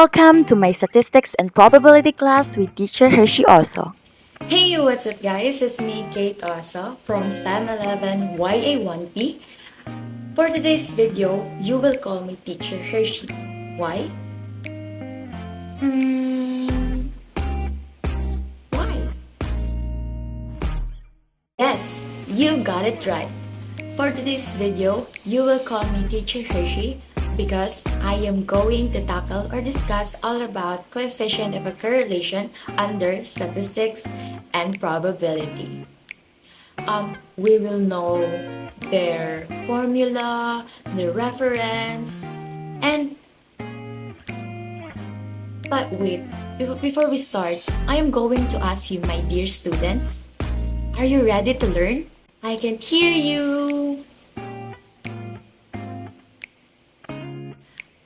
Welcome to my statistics and probability class with teacher Hershey also. Hey, what's up guys? It's me, Kate Osa from STEM 11 YA1P. For today's video, you will call me teacher Hershey. Why? Hmm, why? Yes, you got it right. For today's video, you will call me teacher Hershey because I am going to tackle or discuss all about coefficient of a correlation under statistics and probability. We will know their formula, their reference, and but wait, before we start, I am going to ask you, my dear students, are you ready to learn? I can hear you.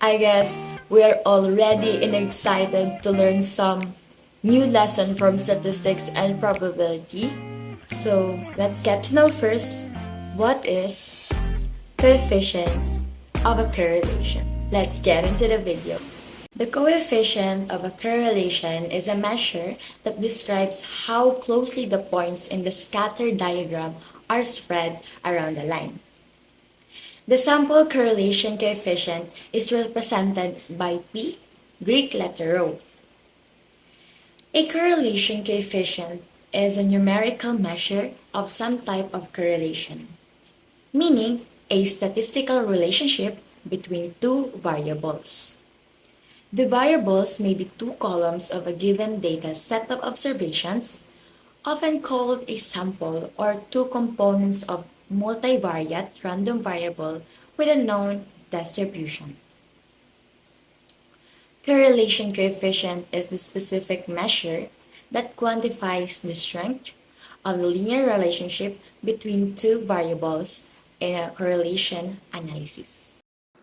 I guess we are all ready and excited to learn some new lesson from statistics and probability. So let's get to know first what is coefficient of a correlation. Let's get into the video. The coefficient of a correlation is a measure that describes how closely the points in the scatter diagram are spread around the line. The sample correlation coefficient is represented by P, Greek letter rho. A correlation coefficient is a numerical measure of some type of correlation, meaning a statistical relationship between two variables. The variables may be two columns of a given data set of observations, often called a sample, or two components of multivariate random variable with a known distribution. Correlation coefficient is the specific measure that quantifies the strength of the linear relationship between two variables in a correlation analysis.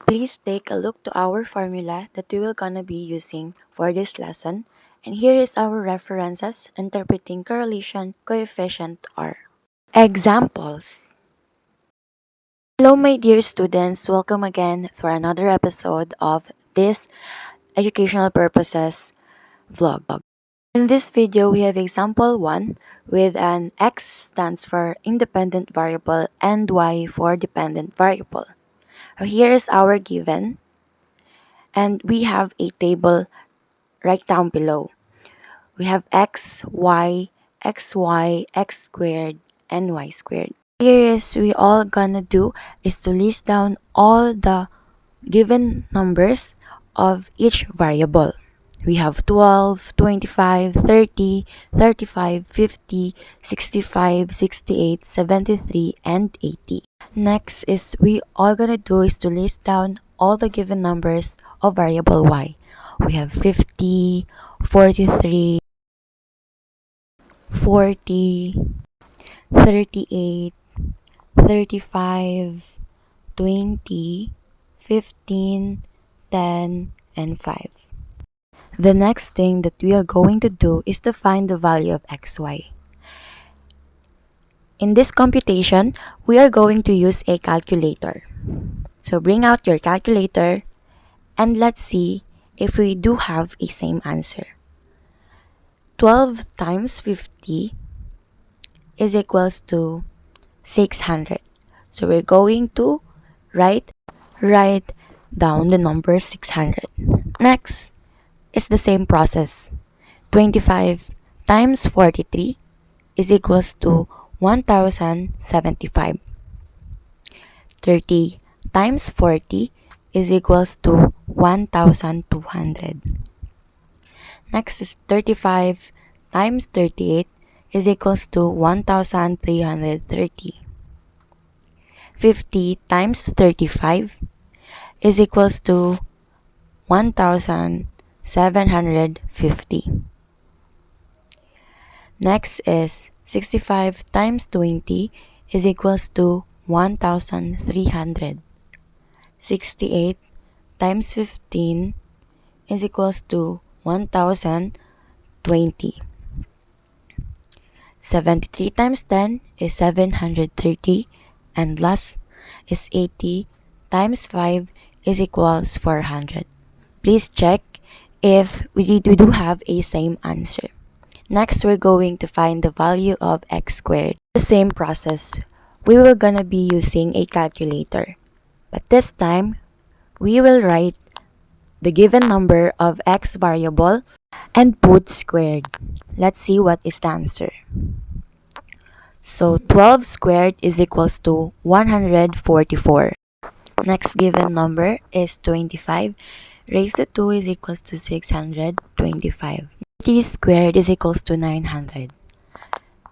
Please take a look to our formula that we will gonna be using for this lesson. And here is our references interpreting correlation coefficient R. Examples. Hello my dear students, welcome again for another episode of this educational purposes vlog. In this video, we have example 1 with an x stands for independent variable and y for dependent variable. Here is our given, and we have a table right down below. We have x, y, xy, x squared, and y squared. Here is we all gonna do is to list down all the given numbers of each variable. We have 12, 25, 30, 35, 50, 65, 68, 73, and 80. Next is we all gonna do is to list down all the given numbers of variable y. We have 50, 43, 40, 38, 35, 20, 15, 10, and 5. The next thing that we are going to do is to find the value of xy. In this computation, we are going to use a calculator. So bring out your calculator and let's see if we do have a same answer. 12 times 50 is equals to 600. So we're going to write down the number 600. Next is the same process. 25 times 43 is equals to 1075. 30 times 40 is equals to 1200. Next is 35 times 38 is equals to 1330. 50 times 35 is equals to 1750. Next is 65 times 20 is equals to 1300. 68 times 15 is equals to 1020. 73 times 10 is 730, and last is 80 times 5 is equals 400. Please check if we do have a same answer. Next, we're going to find the value of x squared. The same process, we will gonna be using a calculator. But this time, we will write the given number of x variable and put squared. Let's see what is the answer. So 12 squared is equals to 144. Next given number is 25 raised to 2 is equals to 625. 30 squared is equals to 900.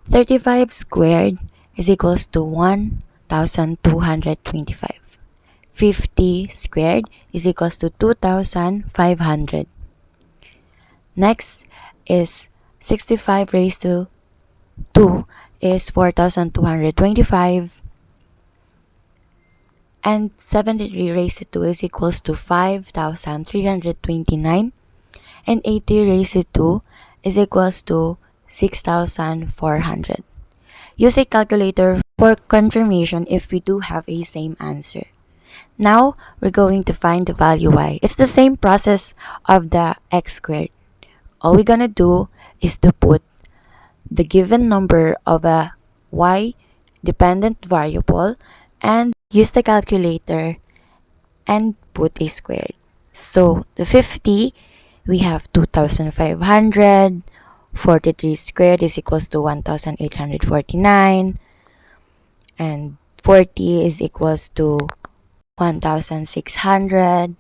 35 squared is equals to 1225. 50 squared is equals to 2500. Next is 65 raised to 2 is 4225. And 73 raised to 2 is equals to 5329. And 80 raised to 2 is equals to 6400. Use a calculator for confirmation if we do have a same answer. Now, we're going to find the value y. It's the same process of the x squared. All we're gonna do is to put the given number of a y dependent variable and use the calculator and put a squared. So, the 50, we have 2500. 43 squared is equals to 1849. And 40 is equals to 1600.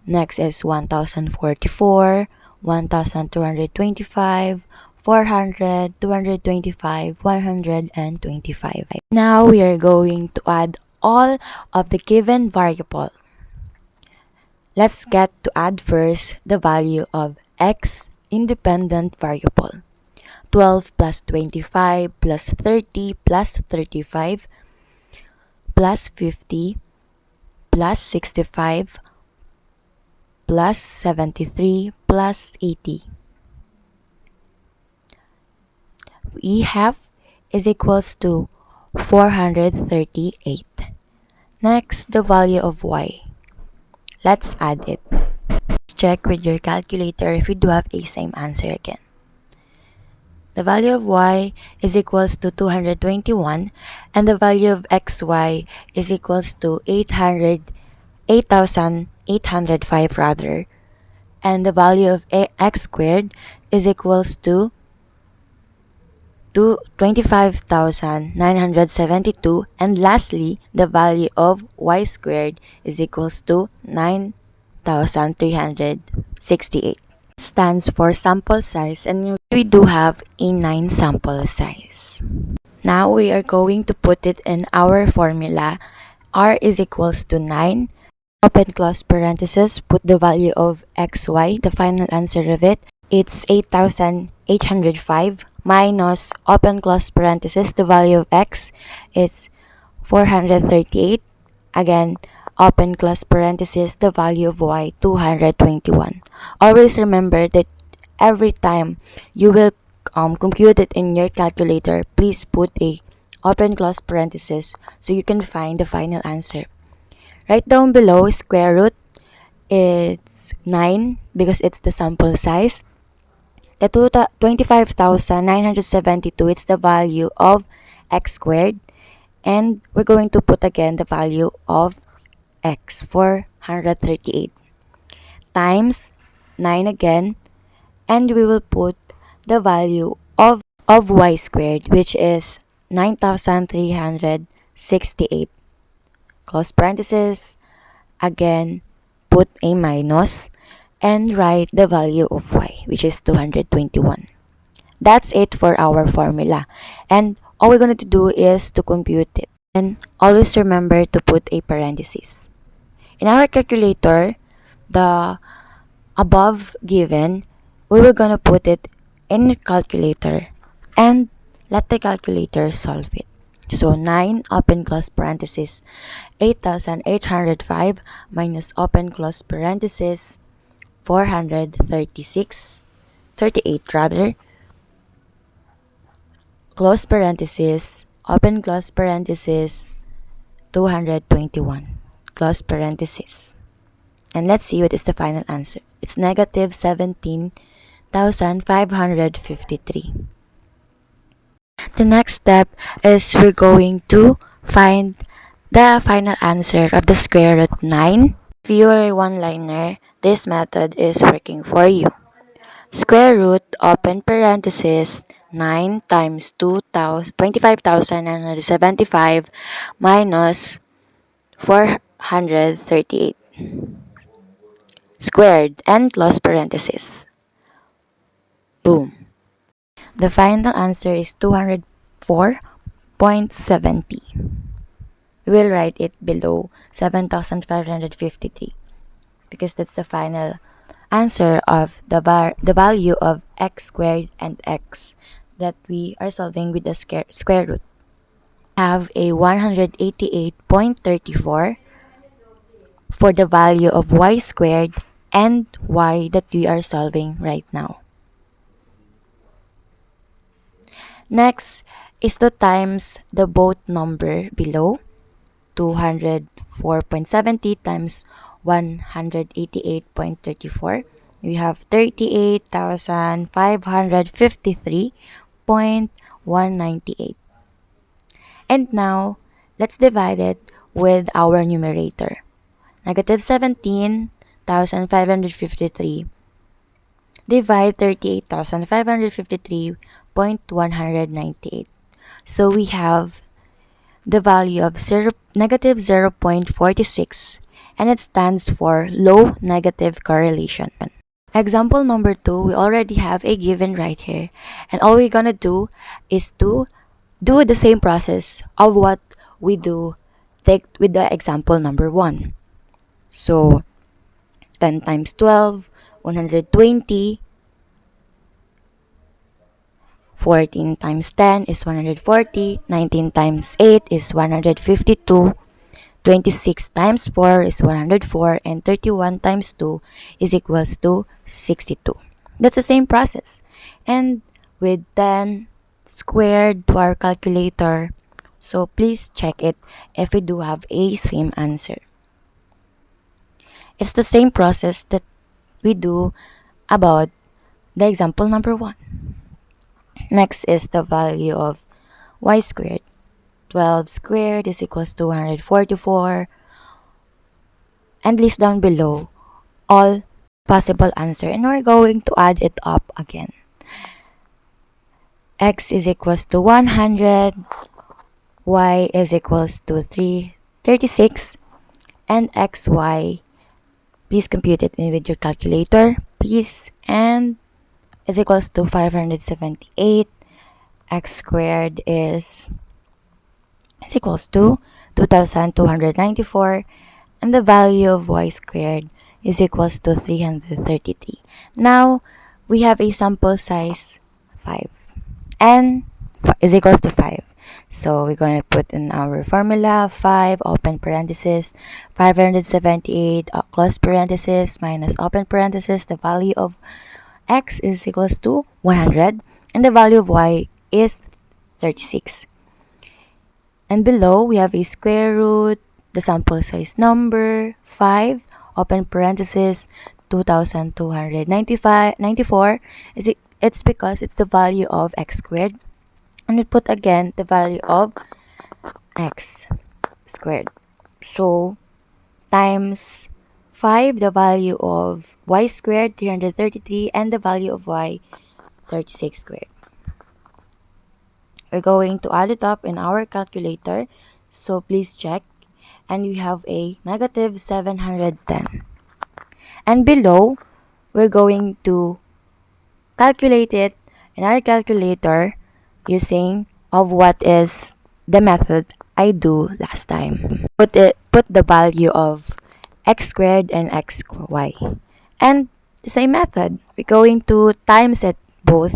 Next is 1044, 1225, 400, 225, 125. Now we are going to add all of the given variable. Let's get to add first the value of x independent variable. 12 plus 25 plus 30 plus 35 plus 50 plus 65 plus 73 plus 80. We have is equals to 438. Next, the value of y. Let's add it. Check with your calculator if you do have a same answer again. The value of y is equals to 221 and the value of xy is equals to 8,805 rather. And the value of x squared is equals to 25,972. And lastly, the value of y squared is equals to 9,368. Stands for sample size, and we do have a 9 sample size. Now we are going to put it in our formula. R is equals to 9. Open close parenthesis, put the value of xy, the final answer of it. It's 8,805 minus open close parenthesis, the value of x. It's 438. Again, open close parenthesis, the value of y, 221. Always remember that every time you will compute it in your calculator, please put a open close parenthesis so you can find the final answer. Right down below, square root, it's 9 because it's the sample size. The 25,972, it's the value of x squared. And we're going to put again the value of x, 438, times 9 again. And we will put the value of y squared, which is 9,368. Close parenthesis, again, put a minus, and write the value of y, which is 221. That's it for our formula. And all we're going to do is to compute it. And always remember to put a parenthesis. In our calculator, the above given, we were going to put it in the calculator and let the calculator solve it. So 9 open close parenthesis 8,805 minus open close parenthesis 38 rather, close parenthesis, open close parenthesis 221, close parenthesis. And let's see what is the final answer. It's negative 17,553. The next step is we're going to find the final answer of the square root 9. If you are a one-liner, this method is working for you. Square root, open parenthesis, 9 times 25,975 minus 438 squared and close parenthesis. Boom. The final answer is 204.70. We will write it below 7,553 because that's the final answer of the value of x squared and x that we are solving with the square root. Have a 188.34 for the value of y squared and y that we are solving right now. Next is to times the both number below. 204.70 times 188.34. We have 38,553.198. And now, let's divide it with our numerator. Negative 17,553 divide 38,553.198. So we have the value of negative 0.46 and it stands for low negative correlation. Example number 2, we already have a given right here and all we're gonna do is to do the same process of what we do take with the example number 1. So 10 times 12, 120. 14 times 10 is 140, 19 times 8 is 152, 26 times 4 is 104, and 31 times 2 is equals to 62. That's the same process. And with 10 squared to our calculator, so please check it if we do have a same answer. It's the same process that we do about the example number 1. Next is the value of y squared. 12 squared is equals to 144. And list down below all possible answer. And we're going to add it up again. X is equals to 100. Y is equals to 36. And xy, please compute it in with your calculator. Please. And is equals to 578. X squared is equals to 2,294 and the value of y squared is equals to 333. Now, we have a sample size 5 and is equals to 5. So, we're going to put in our formula 5 open parenthesis 578 close parenthesis minus open parenthesis the value of x is equals to 100 and the value of y is 36. And below, we have a square root, the sample size number, 5, open parenthesis, 2,294. It's because it's the value of x squared. And we put again the value of x squared. So, times 5, the value of y squared, 333, and the value of y, 36 squared. We're going to add it up in our calculator, so please check. And we have a negative 710. And below, we're going to calculate it in our calculator using of what is the method I do last time. Put the value of x squared and xy. And the same method, we're going to times it both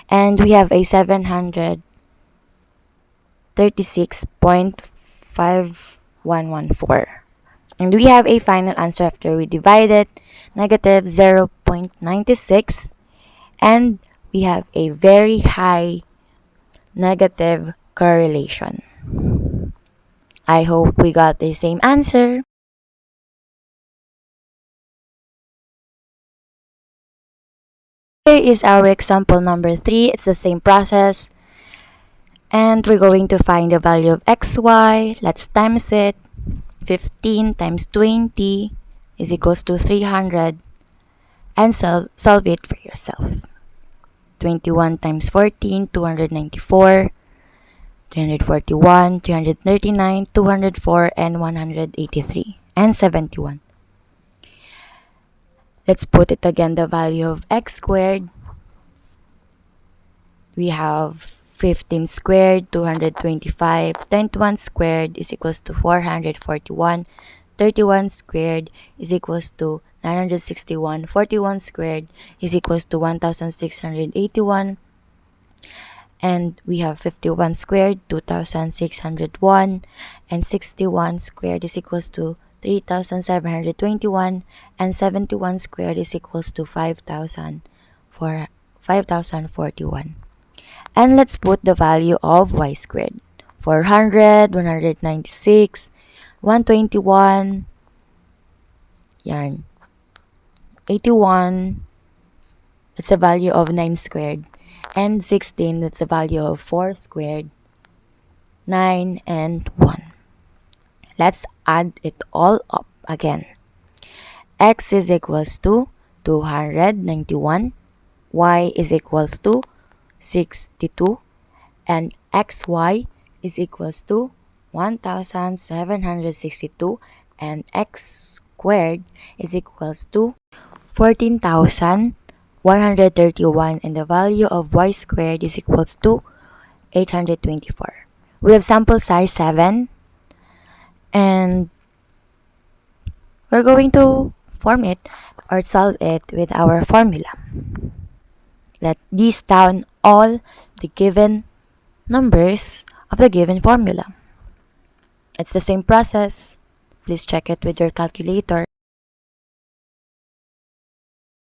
and we have a 736.5114. And we have a final answer after we divide it, negative 0.96. And we have a very high negative correlation. I hope we got the same answer. Here is our example number 3. It's the same process. And we're going to find the value of xy. Let's times it. 15 times 20 is equals to 300. And solve it for yourself. 21 times 14, 294. 341, 339, 204, and 183, and 71. Let's put it again, the value of x squared. We have 15 squared, 225, 21 squared is equals to 441, 31 squared is equals to 961, 41 squared is equals to 1681, and we have 51 squared, 2601, and 61 squared is equals to 3721, and 71 squared is equals to 5041. And let's put the value of y squared. 400, 196, 121, yan, 81, that's the value of 9 squared, and 16, that's the value of 4 squared, 9, and 1. Let's add it all up again. X is equals to 291, y is equals to 62, and xy is equals to 1762, and x squared is equals to 14,131, and the value of y squared is equals to 824. We have sample size 7, and we're going to form it or solve it with our formula. Let's list down all the given numbers of the given formula. It's the same process. Please check it with your calculator.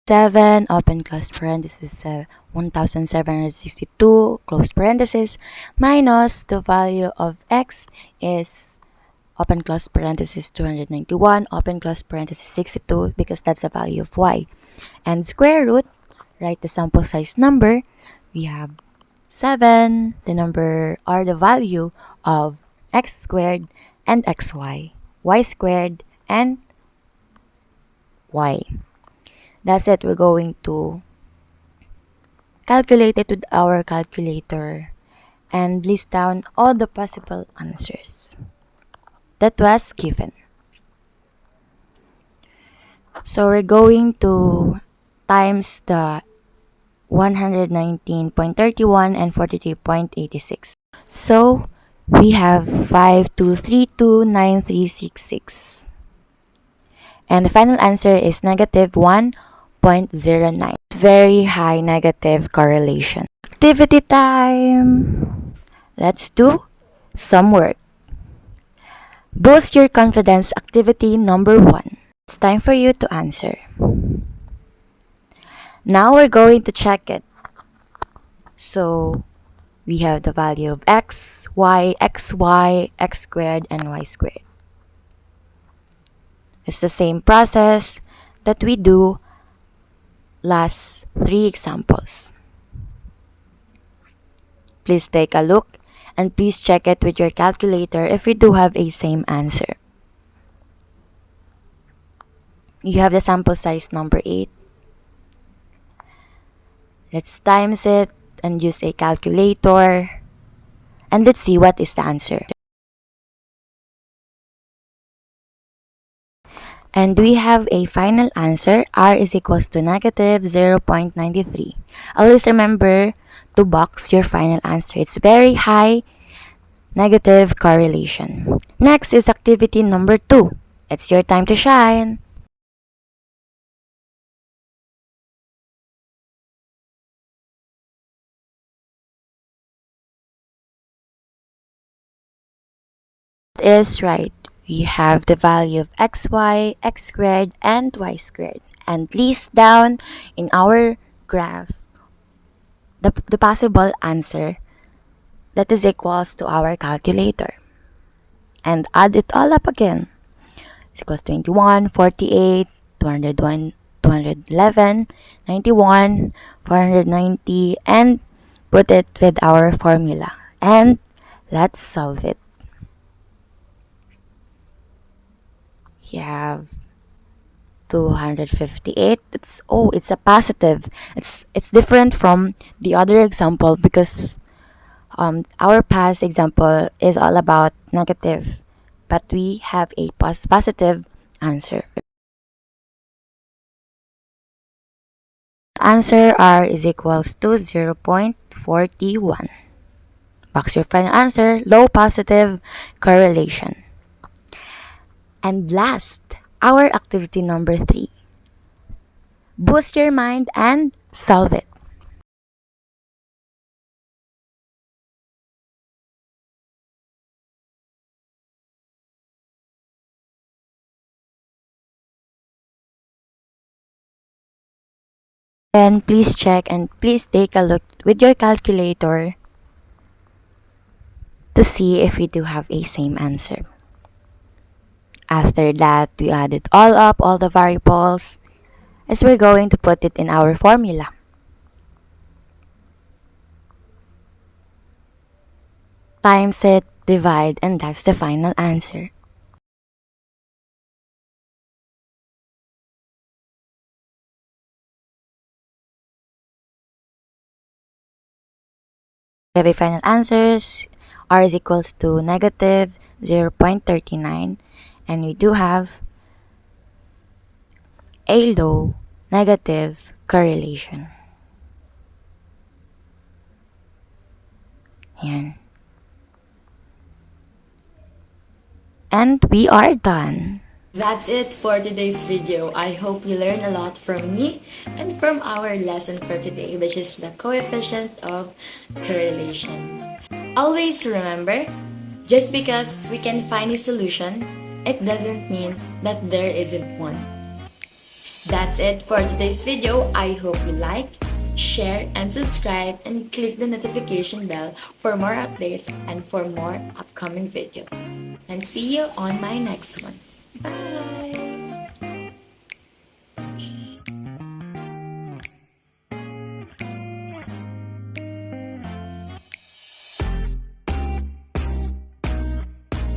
7, open close parenthesis, 1762, close parenthesis, minus the value of x is, open close parenthesis, 291, open close parenthesis, 62, because that's the value of y. And square root, write the sample size number. We have 7, the number or the value of x squared and xy, y squared and y. That's it. We're going to calculate it with our calculator and list down all the possible answers that was given. So we're going to times the 119.31 and 43.86. So we have 52329366. And the final answer is negative 1.09. Very high negative correlation. Activity time! Let's do some work. Boost your confidence activity number 1. It's time for you to answer. Now we're going to check it. So we have the value of x, y, xy, x squared, and y squared. It's the same process that we do last 3 examples. Please take a look and please check it with your calculator if you do have a same answer. You have the sample size number 8. Let's times it and use a calculator. And let's see what is the answer. And we have a final answer. R is equals to negative 0.93. Always remember to box your final answer. It's very high negative correlation. Next is activity number 2. It's your time to shine. Is right. We have the value of xy, x squared, and y squared. And list down in our graph the possible answer that is equals to our calculator. And add it all up again. It's equals 21, 48, 201, 211, 91, 490, and put it with our formula. And let's solve it. You have 258. It's a positive. It's different from the other example because our past example is all about negative, but we have a positive answer. Answer R is equals to 0.41. Box your final answer, low positive correlation. And last, our activity number 3. Boost your mind and solve it. Then please check and please take a look with your calculator to see if we do have a same answer. After that, we add it all up, all the variables, as we're going to put it in our formula. Times it, divide, and that's the final answer. We have a final answers. R is equals to negative 0.39, and we do have a low negative correlation. Yan. And we are done. That's it for today's video. I hope you learned a lot from me and from our lesson for today, which is the coefficient of correlation. Always remember, just because we can find a solution, it doesn't mean that there isn't one. That's it for today's video. I hope you like, share, and subscribe, and click the notification bell for more updates and for more upcoming videos. And see you on my next one. Bye!